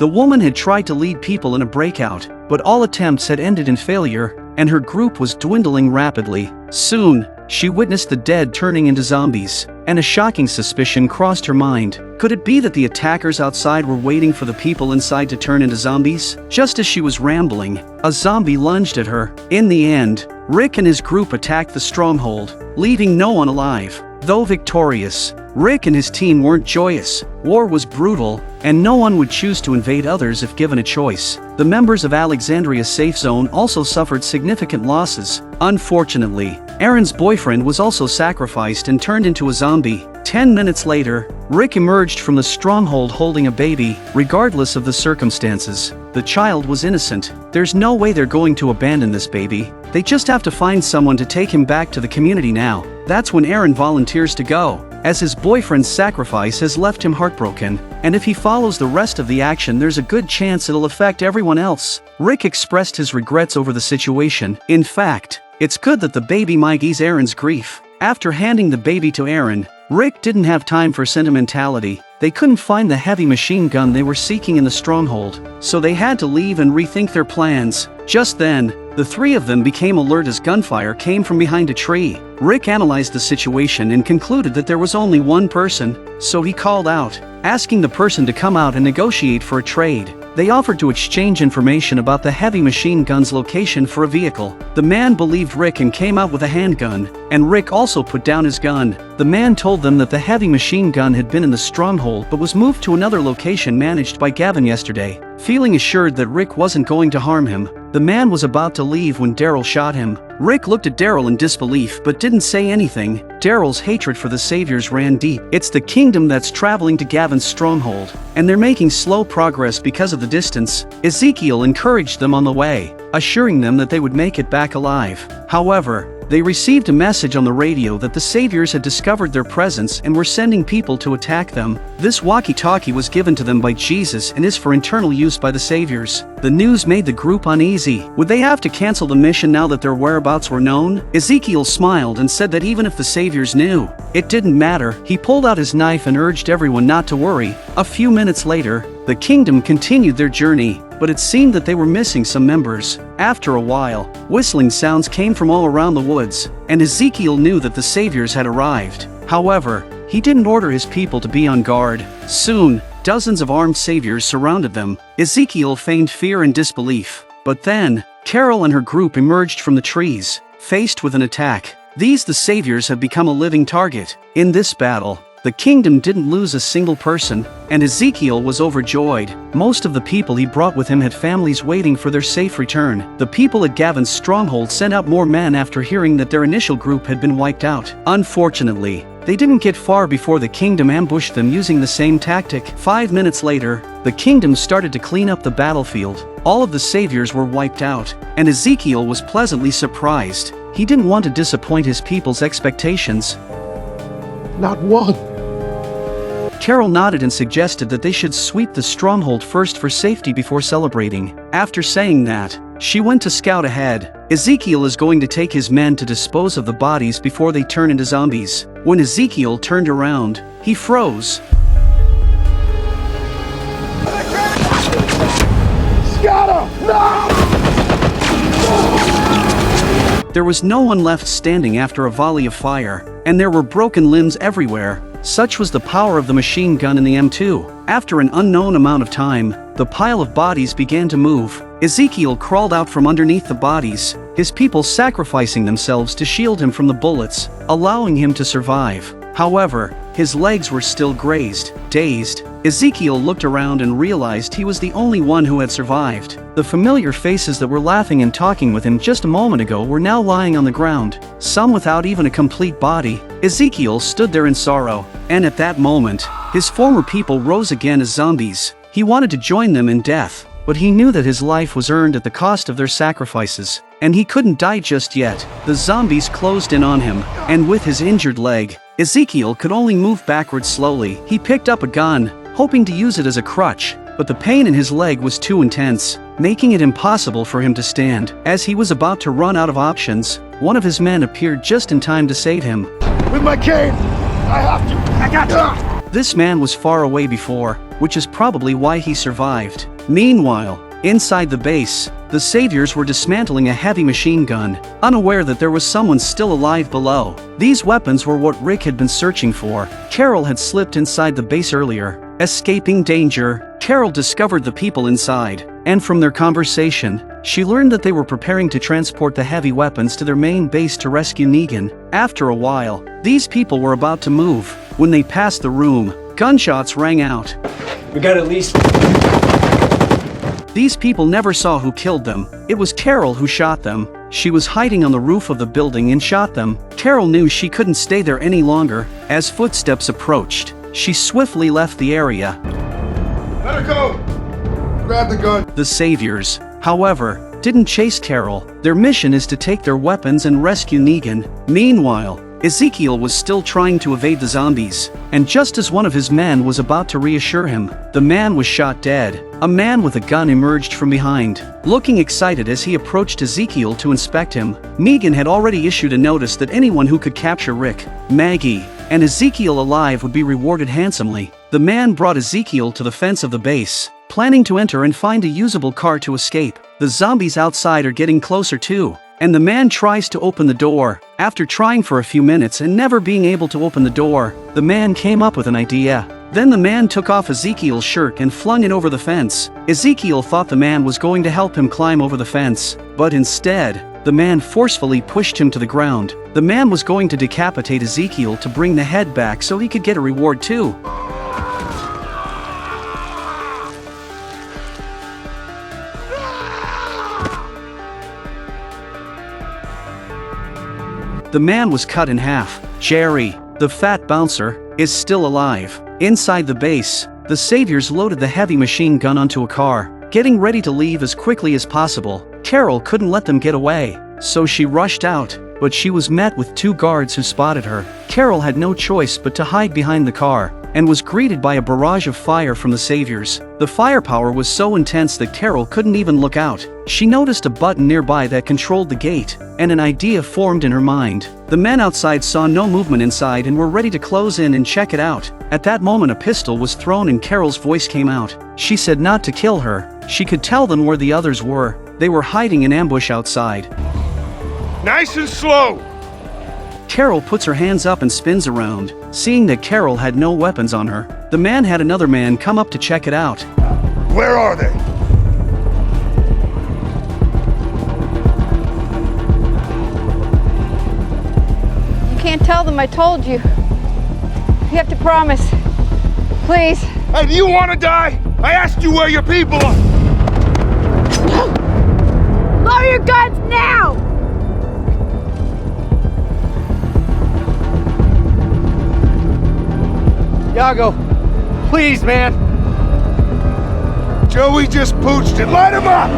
The woman had tried to lead people in a breakout, but all attempts had ended in failure, and her group was dwindling rapidly. Soon, she witnessed the dead turning into zombies, and a shocking suspicion crossed her mind. Could it be that the attackers outside were waiting for the people inside to turn into zombies? Just as she was rambling, a zombie lunged at her. In the end, Rick and his group attacked the stronghold, leaving no one alive. Though victorious, Rick and his team weren't joyous. War was brutal, and no one would choose to invade others if given a choice. The members of Alexandria's safe zone also suffered significant losses. Unfortunately, Aaron's boyfriend was also sacrificed and turned into a zombie. 10 minutes later, Rick emerged from the stronghold holding a baby. Regardless of the circumstances, the child was innocent. There's no way they're going to abandon this baby. They just have to find someone to take him back to the community now. That's when Aaron volunteers to go, as his boyfriend's sacrifice has left him heartbroken, and if he follows the rest of the action, there's a good chance it'll affect everyone else. Rick expressed his regrets over the situation. In fact, it's good that the baby might ease Aaron's grief. After handing the baby to Aaron, Rick didn't have time for sentimentality. They couldn't find the heavy machine gun they were seeking in the stronghold, so they had to leave and rethink their plans. Just then, the three of them became alert as gunfire came from behind a tree. Rick analyzed the situation and concluded that there was only one person, so he called out, asking the person to come out and negotiate for a trade. They offered to exchange information about the heavy machine gun's location for a vehicle. The man believed Rick and came out with a handgun, and Rick also put down his gun. The man told them that the heavy machine gun had been in the stronghold but was moved to another location managed by Gavin yesterday. Feeling assured that Rick wasn't going to harm him, the man was about to leave when Daryl shot him. Rick looked at Daryl in disbelief but didn't say anything. Daryl's hatred for the Saviors ran deep. It's the kingdom that's traveling to Gavin's stronghold, and they're making slow progress because of the distance. Ezekiel encouraged them on the way, assuring them that they would make it back alive. However, they received a message on the radio that the Saviors had discovered their presence and were sending people to attack them. This walkie-talkie was given to them by Jesus and is for internal use by the Saviors. The news made the group uneasy. Would they have to cancel the mission now that their whereabouts were known? Ezekiel smiled and said that even if the Saviors knew, it didn't matter. He pulled out his knife and urged everyone not to worry. A few minutes later, the kingdom continued their journey, but it seemed that they were missing some members. After a while, whistling sounds came from all around the woods, and Ezekiel knew that the Saviors had arrived. However, he didn't order his people to be on guard. Soon, dozens of armed Saviors surrounded them. Ezekiel feigned fear and disbelief. But then, Carol and her group emerged from the trees, faced with an attack. The Saviors have become a living target. In this battle, the kingdom didn't lose a single person, and Ezekiel was overjoyed. Most of the people he brought with him had families waiting for their safe return. The people at Gavin's stronghold sent out more men after hearing that their initial group had been wiped out. Unfortunately, they didn't get far before the kingdom ambushed them using the same tactic. 5 minutes later, the kingdom started to clean up the battlefield. All of the Saviors were wiped out, and Ezekiel was pleasantly surprised. He didn't want to disappoint his people's expectations. Not one. Carol nodded and suggested that they should sweep the stronghold first for safety before celebrating. After saying that, she went to scout ahead. Ezekiel is going to take his men to dispose of the bodies before they turn into zombies. When Ezekiel turned around, he froze. Scatter! No! There was no one left standing after a volley of fire, and there were broken limbs everywhere. Such was the power of the machine gun in the M2. After an unknown amount of time, the pile of bodies began to move. Ezekiel crawled out from underneath the bodies, his people sacrificing themselves to shield him from the bullets, allowing him to survive. However, his legs were still grazed. Dazed, Ezekiel looked around and realized he was the only one who had survived. The familiar faces that were laughing and talking with him just a moment ago were now lying on the ground, some without even a complete body. Ezekiel stood there in sorrow, and at that moment, his former people rose again as zombies. He wanted to join them in death, but he knew that his life was earned at the cost of their sacrifices, and he couldn't die just yet. The zombies closed in on him, and with his injured leg, Ezekiel could only move backwards slowly. He picked up a gun, hoping to use it as a crutch, but the pain in his leg was too intense, making it impossible for him to stand. As he was about to run out of options, one of his men appeared just in time to save him. With my cane! I have to! I got to! This man was far away before, which is probably why he survived. Meanwhile, inside the base, the saviors were dismantling a heavy machine gun, unaware that there was someone still alive below. These weapons were what Rick had been searching for. Carol had slipped inside the base earlier. Escaping danger, Carol discovered the people inside, and from their conversation, she learned that they were preparing to transport the heavy weapons to their main base to rescue Negan. After a while, these people were about to move. When they passed the room, gunshots rang out. We got at least... These people never saw who killed them. It was Carol who shot them. She was hiding on the roof of the building and shot them. Carol knew she couldn't stay there any longer. As footsteps approached, she swiftly left the area. Let her go! Grab the gun. The saviors, however, didn't chase Carol. Their mission is to take their weapons and rescue Negan. Meanwhile, Ezekiel was still trying to evade the zombies, and just as one of his men was about to reassure him, the man was shot dead. A man with a gun emerged from behind, looking excited as he approached Ezekiel to inspect him. Negan had already issued a notice that anyone who could capture Rick, Maggie, and Ezekiel alive would be rewarded handsomely. The man brought Ezekiel to the fence of the base, planning to enter and find a usable car to escape. The zombies outside are getting closer too, and the man tries to open the door. After trying for a few minutes and never being able to open the door, the man came up with an idea. Then the man took off Ezekiel's shirt and flung it over the fence. Ezekiel thought the man was going to help him climb over the fence, but instead, the man forcefully pushed him to the ground. The man was going to decapitate Ezekiel to bring the head back so he could get a reward too. The man was cut in half. Jerry, the fat bouncer, is still alive. Inside the base, the saviors loaded the heavy machine gun onto a car, getting ready to leave as quickly as possible. Carol couldn't let them get away, so she rushed out, but she was met with two guards who spotted her. Carol had no choice but to hide behind the car, and was greeted by a barrage of fire from the saviors. The firepower was so intense that Carol couldn't even look out. She noticed a button nearby that controlled the gate, and an idea formed in her mind. The men outside saw no movement inside and were ready to close in and check it out. At that moment a pistol was thrown and Carol's voice came out. She said not to kill her. She could tell them where the others were. They were hiding in ambush outside. Nice and slow! Carol puts her hands up and spins around. Seeing that Carol had no weapons on her, the man had another man come up to check it out. Where are they? You can't tell them I told you. You have to promise. Please. Hey, do you want to die? I asked you where your people are! Lower your guns now! Yago, please, man. Joey just pooched it. Light him up!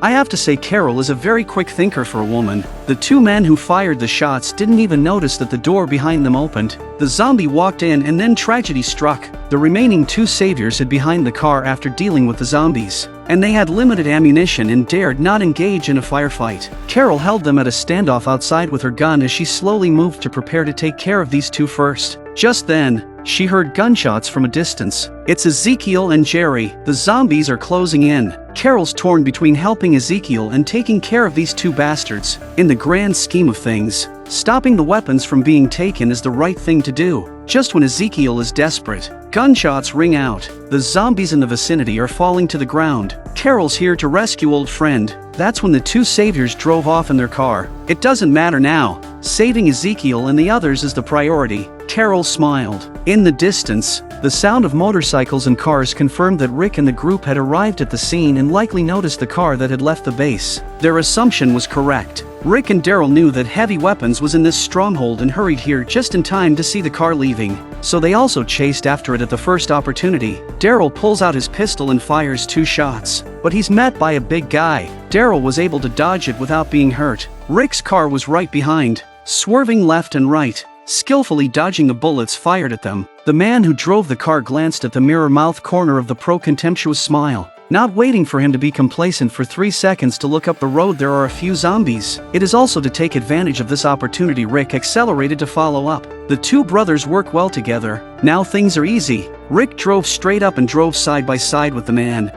I have to say Carol is a very quick thinker for a woman. The two men who fired the shots didn't even notice that the door behind them opened. The zombie walked in and then tragedy struck. The remaining two saviors hid behind the car after dealing with the zombies, and they had limited ammunition and dared not engage in a firefight. Carol held them at a standoff outside with her gun as she slowly moved to prepare to take care of these two first. Just then, she heard gunshots from a distance. It's Ezekiel and Jerry. The zombies are closing in. Carol's torn between helping Ezekiel and taking care of these two bastards. In the grand scheme of things, stopping the weapons from being taken is the right thing to do. Just when Ezekiel is desperate, gunshots ring out. The zombies in the vicinity are falling to the ground. Carol's here to rescue old friend. That's when the two saviors drove off in their car. It doesn't matter now. Saving Ezekiel and the others is the priority. Carol smiled. In the distance, the sound of motorcycles and cars confirmed that Rick and the group had arrived at the scene and likely noticed the car that had left the base. Their assumption was correct. Rick and Daryl knew that heavy weapons was in this stronghold and hurried here just in time to see the car leaving, so they also chased after it at the first opportunity. Daryl pulls out his pistol and fires 2 shots, but he's met by a big guy. Daryl was able to dodge it without being hurt. Rick's car was right behind, swerving left and right, skillfully dodging the bullets fired at them. The man who drove the car glanced at the mirror mouth corner of the pro-contemptuous smile. Not waiting for him to be complacent for 3 seconds to look up the road, there are a few zombies. It is also to take advantage of this opportunity Rick accelerated to follow up. The two brothers work well together. Now things are easy. Rick drove straight up and drove side by side with the man.